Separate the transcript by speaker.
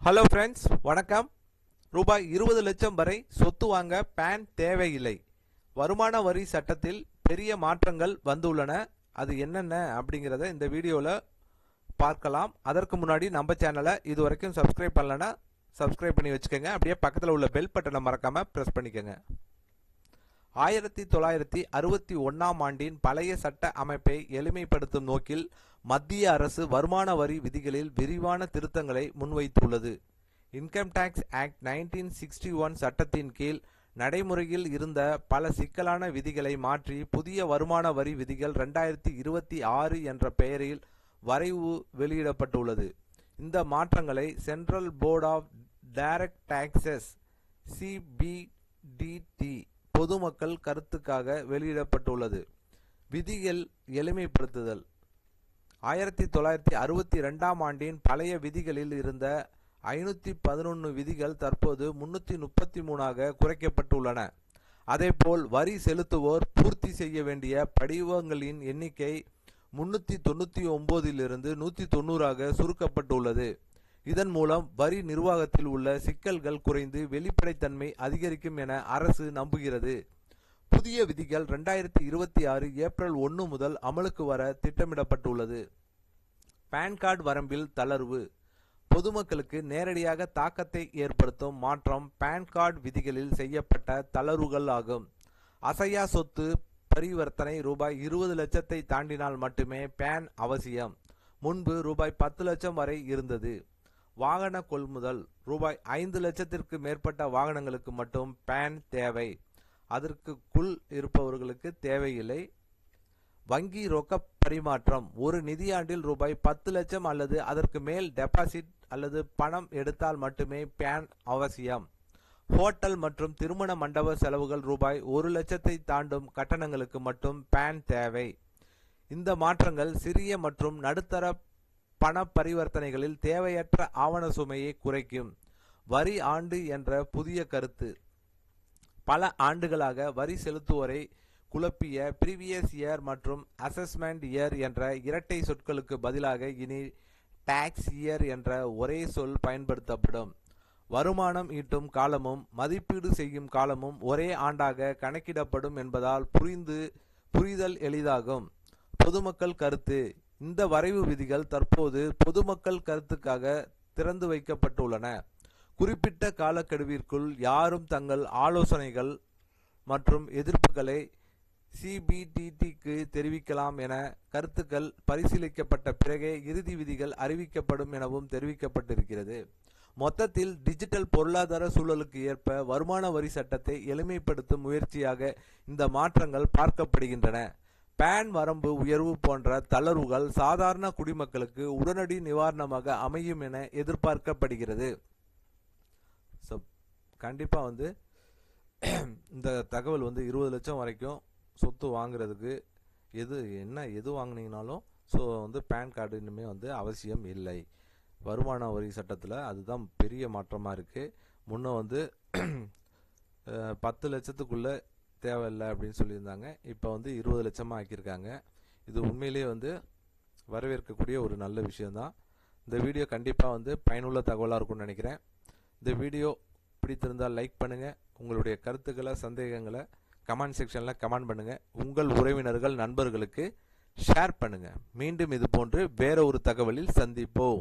Speaker 1: Hello friends, வணக்கம். ரூபாய் 20 லட்சம் வரை சொத்து வாங்க பேன் தேவையில்லை. வருமான வரி சட்டத்தில் பெரிய மாற்றங்கள் வந்துள்ளன. அது என்னென்ன அப்படிங்கிறத இந்த வீடியோவில் பார்க்கலாம். அதற்கு முன்னாடி நம்ம சேனலை இது வரைக்கும் சப்ஸ்கிரைப் பண்ணலன்னா சப்ஸ்கிரைப் பண்ணி வச்சுக்கோங்க. அப்படியே பக்கத்தில் உள்ள பெல் பட்டனை மறக்காமல் ப்ரெஸ் பண்ணிக்கோங்க. 1961ஆம் ஆண்டின் பழைய சட்ட அமைப்பை எளிமைப்படுத்தும் நோக்கில் மத்திய அரசு வருமான வரி விதிகளில் விரிவான திருத்தங்களை முன்வைத்துள்ளது. இன்கம் டாக்ஸ் ஆக்ட் 1961 சட்டத்தின் கீழ் நடைமுறையில் இருந்த பல சிக்கலான விதிகளை மாற்றி புதிய வருமான வரி விதிகள் 2026 என்ற பெயரில் வரைவு வெளியிடப்பட்டுள்ளது. இந்த மாற்றங்களை central board of direct taxes CBDT பொதுமக்கள் கருத்துக்காக வெளியிடப்பட்டுள்ளது. விதிகள் எளிமைப்படுத்துதல். 1962ஆம் ஆண்டின் பழைய விதிகளில் இருந்த 511 விதிகள் தற்போது 333ஆக குறைக்கப்பட்டுள்ளன. அதேபோல் வரி செலுத்துவோர் பூர்த்தி செய்ய வேண்டிய படிவங்களின் எண்ணிக்கை 399 190ஆக சுருக்கப்பட்டுள்ளது. இதன் மூலம் வரி நிர்வாகத்தில் உள்ள சிக்கல்கள் குறைந்து வெளிப்படைத்தன்மை அதிகரிக்கும் என அரசு நம்புகிறது. புதிய விதிகள் 2026 ஏப்ரல் 1 முதல் அமலுக்கு வர திட்டமிடப்பட்டுள்ளது. பான் கார்டு வரம்பில் தளர்வு. பொதுமக்களுக்கு நேரடியாக தாக்கத்தை ஏற்படுத்தும் மாற்றம் பான் கார்டு விதிகளில் செய்யப்பட்ட தளர்வுகள் ஆகும். அசையா சொத்து பரிவர்த்தனை ரூபாய் 20 லட்சத்தை தாண்டினால் மட்டுமே பேன் அவசியம். முன்பு ரூபாய் 10 லட்சம் வரை இருந்தது. வாகன கொள்முதல். ரூபாய் 5 லட்சத்திற்கு மேற்பட்ட வாகனங்களுக்கு மட்டும் பேன் தேவை. அதற்குள் இருப்பவர்களுக்கு தேவையில்லை. வங்கி ரொக்க பரிமாற்றம். ஒரு நிதியாண்டில் ரூபாய் 10 லட்சம் அல்லது அதற்கு மேல் டெபாசிட் அல்லது பணம் எடுத்தால் மட்டுமே பேன் அவசியம். ஹோட்டல் மற்றும் திருமண மண்டப செலவுகள் ரூபாய் 1 லட்சத்தை தாண்டும் கட்டணங்களுக்கு மட்டும் பேன் தேவை. இந்த மாற்றங்கள் சிறிய மற்றும் நடுத்தர பண பரிவர்த்தனைகளில் தேவையற்ற ஆவண சுமையை குறைக்கும். வரி ஆண்டு என்ற புதிய கருத்து. பல ஆண்டுகளாக வரி செலுத்துவோரை குழப்பிய ப்ரீவியஸ் இயர் மற்றும் அசஸ்மெண்ட் இயர் என்ற இரட்டை சொற்களுக்கு பதிலாக இனி டாக்ஸ் இயர் என்ற ஒரே சொல் பயன்படுத்தப்படும். வருமானம் ஈட்டும் காலமும் மதிப்பீடு செய்யும் காலமும் ஒரே ஆண்டாக கணக்கிடப்படும் என்பதால் புரிதல் எளிதாகும். பொதுமக்கள் கருத்து. இந்த வரைவு விதிகள் தற்போது பொதுமக்கள் கருத்துக்காக திறந்து வைக்கப்பட்டுள்ளன. குறிப்பிட்ட காலக்கெடுவிற்குள் யாரும் தங்கள் ஆலோசனைகள் மற்றும் எதிர்ப்புகளை CBDTக்கு தெரிவிக்கலாம் என கருத்துக்கள் பரிசீலிக்கப்பட்ட பிறகே இறுதி விதிகள் அறிவிக்கப்படும் எனவும் தெரிவிக்கப்பட்டிருக்கிறது. மொத்தத்தில் டிஜிட்டல் பொருளாதார சூழலுக்கு ஏற்ப வருமான வரி சட்டத்தை எளிமைப்படுத்தும் முயற்சியாக இந்த மாற்றங்கள் பார்க்கப்படுகின்றன. பேன் வரம்பு உயர்வு போன்ற தளர்வுகள் சாதாரண குடிமக்களுக்கு உடனடி நிவாரணமாக அமையும் என எதிர்பார்க்கப்படுகிறது. கண்டிப்பாக இந்த தகவல் 20 லட்சம் வரைக்கும் சொத்து வாங்குறதுக்கு எது வாங்கினீங்கனாலும் பேன் கார்டு இனிமே அவசியம் இல்லை. வருமான வரி சட்டத்தில் அதுதான் பெரிய மாற்றமாக இருக்குது. முன்ன 10 லட்சத்துக்குள்ளே தேவையில்லை அப்படின்னு சொல்லியிருந்தாங்க. இப்போ 20 லட்சமாக ஆக்கியிருக்காங்க. இது உண்மையிலேயே வரவேற்கக்கூடிய ஒரு நல்ல விஷயம்தான். இந்த வீடியோ கண்டிப்பாக பயனுள்ள தகவலாக இருக்கும்னு நினைக்கிறேன். இந்த வீடியோ பிடித்திருந்தால் லைக் பண்ணுங்கள். உங்களுடைய கருத்துக்களை சந்தேகங்களை கமெண்ட் செக்ஷனில் கமெண்ட் பண்ணுங்கள். உங்கள் உறவினர்கள் நண்பர்களுக்கு ஷேர் பண்ணுங்கள். மீண்டும் இது போன்று வேற ஒரு தகவலில் சந்திப்போம்.